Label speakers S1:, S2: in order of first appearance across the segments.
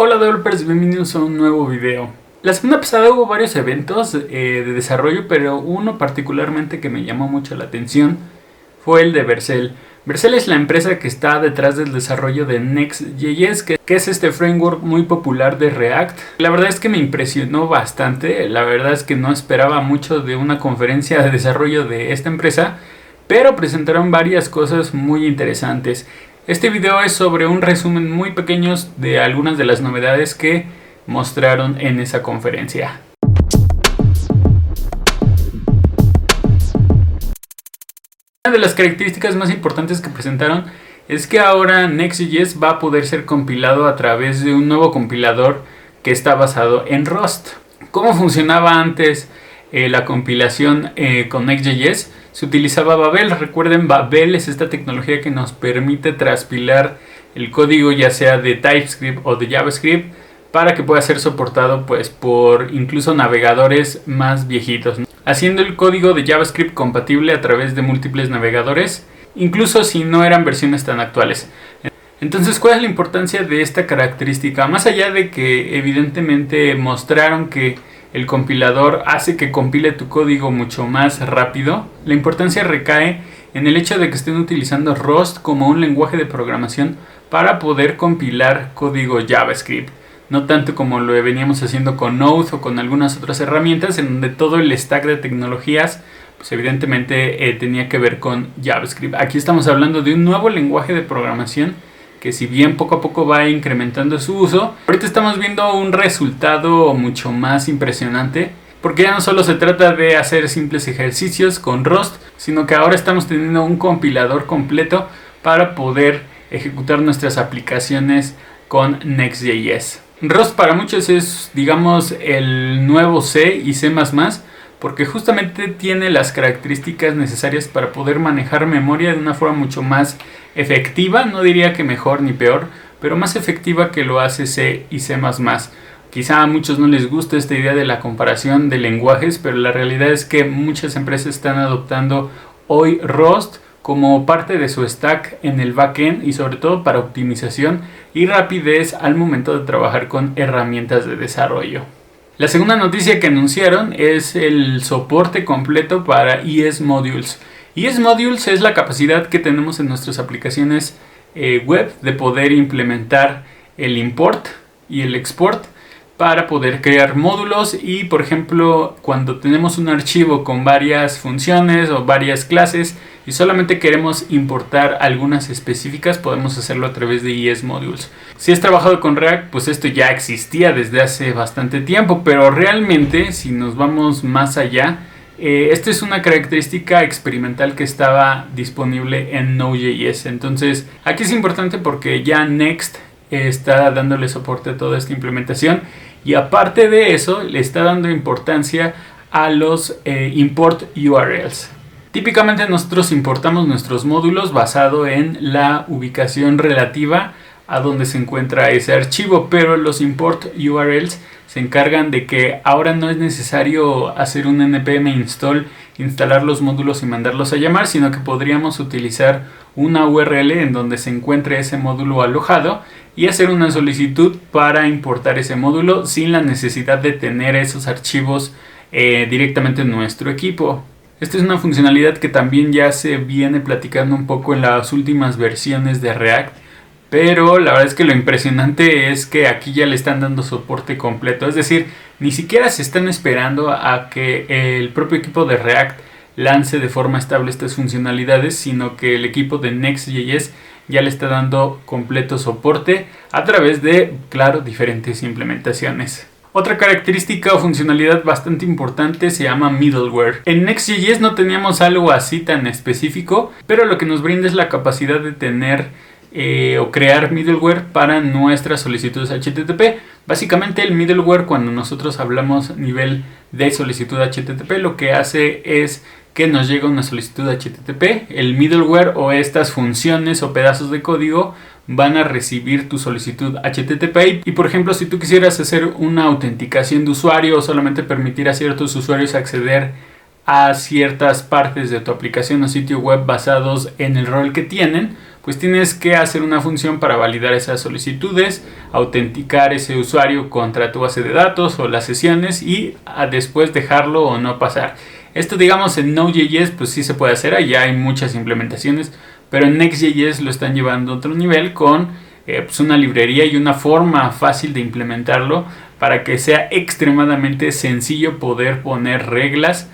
S1: Hola developers, bienvenidos a un nuevo video. La semana pasada hubo varios eventos de desarrollo, pero uno particularmente que me llamó mucho la atención fue el de Vercel. Vercel es la empresa que está detrás del desarrollo de Next.js, que es este framework muy popular de React. La verdad es que me impresionó bastante, la verdad es que no esperaba mucho de una conferencia de desarrollo de esta empresa, pero presentaron varias cosas muy interesantes. Este video es sobre un resumen muy pequeño de algunas de las novedades que mostraron en esa conferencia. Una de las características más importantes que presentaron es que ahora Next.js va a poder ser compilado a través de un nuevo compilador que está basado en Rust. ¿Cómo funcionaba antes la compilación con Next.js? Se utilizaba Babel. Recuerden, Babel es esta tecnología que nos permite transpilar el código ya sea de TypeScript o de JavaScript para que pueda ser soportado por incluso navegadores más viejitos, haciendo el código de JavaScript compatible a través de múltiples navegadores, incluso si no eran versiones tan actuales. Entonces, ¿cuál es la importancia de esta característica? Más allá de que evidentemente mostraron que el compilador hace que compile tu código mucho más rápido, la importancia recae en el hecho de que estén utilizando Rust como un lenguaje de programación para poder compilar código JavaScript. No tanto como lo veníamos haciendo con Node o con algunas otras herramientas en donde todo el stack de tecnologías pues evidentemente tenía que ver con JavaScript. Aquí estamos hablando de un nuevo lenguaje de programación que, si bien poco a poco va incrementando su uso, ahorita estamos viendo un resultado mucho más impresionante, porque ya no solo se trata de hacer simples ejercicios con Rust, sino que ahora estamos teniendo un compilador completo para poder ejecutar nuestras aplicaciones con Next.js. Rust para muchos es, digamos, el nuevo C y C++, porque justamente tiene las características necesarias para poder manejar memoria de una forma mucho más efectiva. No diría que mejor ni peor, pero más efectiva que lo hace C y C++. Quizá a muchos no les gusta esta idea de la comparación de lenguajes, pero la realidad es que muchas empresas están adoptando hoy Rust como parte de su stack en el backend, y sobre todo para optimización y rapidez al momento de trabajar con herramientas de desarrollo. La segunda noticia que anunciaron es el soporte completo para ES Modules. ES Modules es la capacidad que tenemos en nuestras aplicaciones web de poder implementar el import y el export para poder crear módulos, y por ejemplo cuando tenemos un archivo con varias funciones o varias clases y solamente queremos importar algunas específicas, podemos hacerlo a través de ES Modules. Si has trabajado con React, pues esto ya existía desde hace bastante tiempo, pero realmente si nos vamos más allá, esta es una característica experimental que estaba disponible en Node.js. Entonces aquí es importante porque ya Next está dándole soporte a toda esta implementación, y aparte de eso le está dando importancia a los import URLs. Típicamente nosotros importamos nuestros módulos basado en la ubicación relativa a donde se encuentra ese archivo, pero los import URLs se encargan de que ahora no es necesario hacer un npm install, instalar los módulos y mandarlos a llamar, sino que podríamos utilizar una URL en donde se encuentre ese módulo alojado y hacer una solicitud para importar ese módulo sin la necesidad de tener esos archivos directamente en nuestro equipo. Esta es una funcionalidad que también ya se viene platicando un poco en las últimas versiones de React, pero la verdad es que lo impresionante es que aquí ya le están dando soporte completo. Es decir, ni siquiera se están esperando a que el propio equipo de React lance de forma estable estas funcionalidades, sino que el equipo de Next.js ya le está dando completo soporte a través de, claro, diferentes implementaciones. Otra característica o funcionalidad bastante importante se llama middleware. En Next.js no teníamos algo así tan específico, pero lo que nos brinda es la capacidad de tener o crear middleware para nuestras solicitudes HTTP. Básicamente el middleware, cuando nosotros hablamos nivel de solicitud HTTP, lo que hace es que nos llega una solicitud HTTP, el middleware o estas funciones o pedazos de código van a recibir tu solicitud HTTP, y por ejemplo si tú quisieras hacer una autenticación de usuario o solamente permitir a ciertos usuarios acceder a ciertas partes de tu aplicación o sitio web basados en el rol que tienen, pues tienes que hacer una función para validar esas solicitudes, autenticar ese usuario contra tu base de datos o las sesiones y después dejarlo o no pasar. Esto, digamos, en Node.js pues sí se puede hacer, allá hay muchas implementaciones, pero en Next.js lo están llevando a otro nivel con pues una librería y una forma fácil de implementarlo para que sea extremadamente sencillo poder poner reglas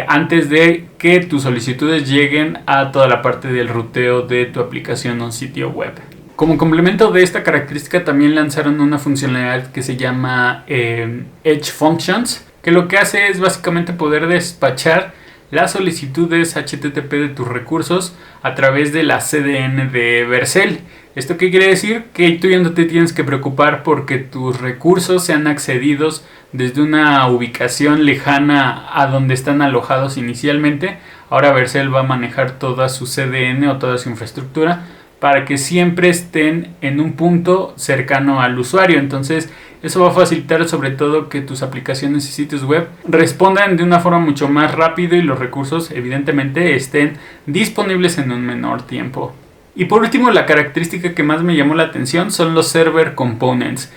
S1: antes de que tus solicitudes lleguen a toda la parte del ruteo de tu aplicación o sitio web. Como complemento de esta característica también lanzaron una funcionalidad que se llama Edge Functions, que lo que hace es básicamente poder despachar las solicitudes HTTP de tus recursos a través de la CDN de Vercel. ¿Esto qué quiere decir? Que tú ya no te tienes que preocupar porque tus recursos sean accedidos desde una ubicación lejana a donde están alojados inicialmente. Ahora Vercel va a manejar toda su CDN o toda su infraestructura para que siempre estén en un punto cercano al usuario. Entonces eso va a facilitar sobre todo que tus aplicaciones y sitios web respondan de una forma mucho más rápida y los recursos evidentemente estén disponibles en un menor tiempo. Y por último, la característica que más me llamó la atención son los Server Components.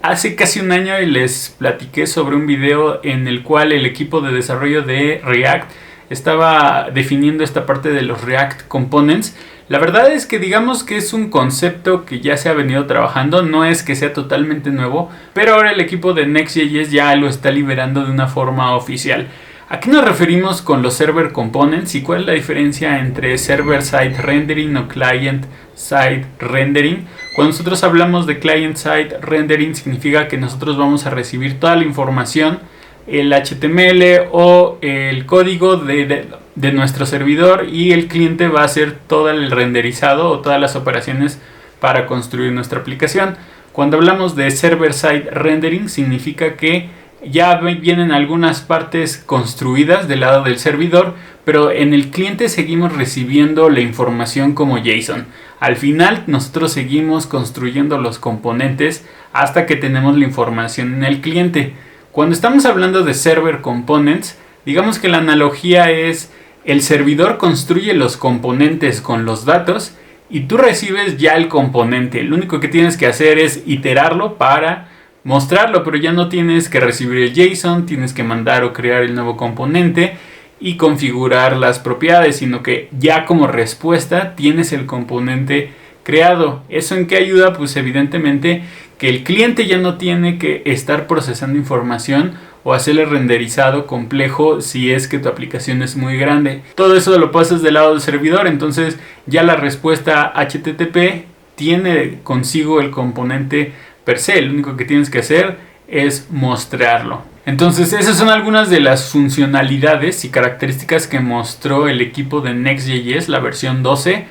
S1: Hace casi un año les platiqué sobre un video en el cual el equipo de desarrollo de React estaba definiendo esta parte de los React Components. La verdad es que digamos que es un concepto que ya se ha venido trabajando, no es que sea totalmente nuevo, pero ahora el equipo de Next.js ya lo está liberando de una forma oficial. ¿A qué nos referimos con los Server Components y cuál es la diferencia entre Server-Side Rendering o Client-Side Rendering? Cuando nosotros hablamos de Client-Side Rendering significa que nosotros vamos a recibir toda la información, el HTML o el código de nuestro servidor y el cliente va a hacer todo el renderizado o todas las operaciones para construir nuestra aplicación. Cuando hablamos de Server-Side Rendering significa que ya vienen algunas partes construidas del lado del servidor, pero en el cliente seguimos recibiendo la información como JSON. Al final nosotros seguimos construyendo los componentes hasta que tenemos la información en el cliente. Cuando estamos hablando de Server Components, digamos que la analogía es el servidor construye los componentes con los datos y tú recibes ya el componente. Lo único que tienes que hacer es iterarlo para mostrarlo, pero ya no tienes que recibir el JSON, tienes que mandar o crear el nuevo componente y configurar las propiedades, sino que ya como respuesta tienes el componente creado. ¿Eso en qué ayuda? Pues evidentemente que el cliente ya no tiene que estar procesando información o hacerle renderizado complejo si es que tu aplicación es muy grande. Todo eso lo pasas del lado del servidor, entonces ya la respuesta HTTP tiene consigo el componente per se. Lo único que tienes que hacer es mostrarlo. Entonces esas son algunas de las funcionalidades y características que mostró el equipo de Next.js, la versión 12,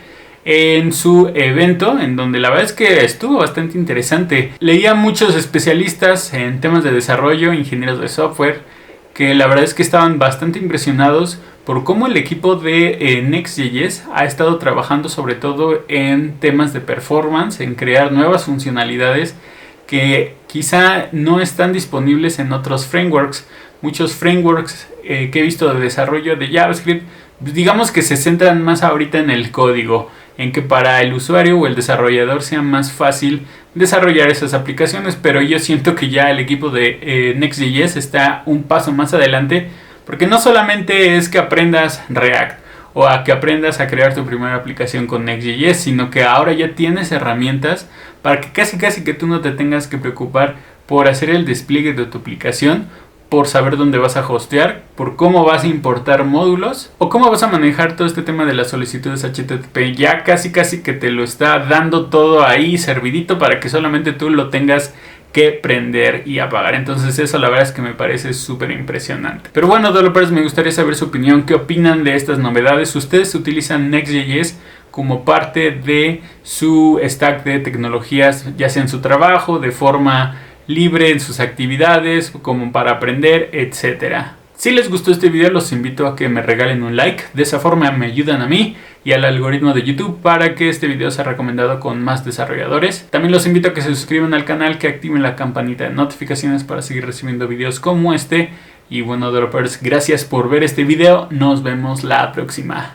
S1: en su evento, en donde la verdad es que estuvo bastante interesante. Leía muchos especialistas en temas de desarrollo, ingenieros de software, que la verdad es que estaban bastante impresionados por cómo el equipo de Next.js ha estado trabajando sobre todo en temas de performance, en crear nuevas funcionalidades que quizá no están disponibles en otros frameworks. Muchos frameworks que he visto de desarrollo de JavaScript, digamos que se centran más ahorita en el código, en que para el usuario o el desarrollador sea más fácil desarrollar esas aplicaciones, pero yo siento que ya el equipo de Next.js está un paso más adelante, porque no solamente es que aprendas React o a que aprendas a crear tu primera aplicación con Next.js, sino que ahora ya tienes herramientas para que casi que tú no te tengas que preocupar por hacer el despliegue de tu aplicación, por saber dónde vas a hostear, por cómo vas a importar módulos o cómo vas a manejar todo este tema de las solicitudes HTTP. Ya casi que te lo está dando todo ahí servidito para que solamente tú lo tengas que prender y apagar. Entonces eso la verdad es que me parece súper impresionante. Pero bueno, developers, me gustaría saber su opinión. ¿Qué opinan de estas novedades? ¿Ustedes utilizan Next.js como parte de su stack de tecnologías, ya sea en su trabajo, de forma libre, en sus actividades, como para aprender, etcétera? Si les gustó este video, los invito a que me regalen un like. De esa forma me ayudan a mí y al algoritmo de YouTube para que este video sea recomendado con más desarrolladores. También los invito a que se suscriban al canal, que activen la campanita de notificaciones para seguir recibiendo videos como este. Y bueno, developers, gracias por ver este video. Nos vemos la próxima.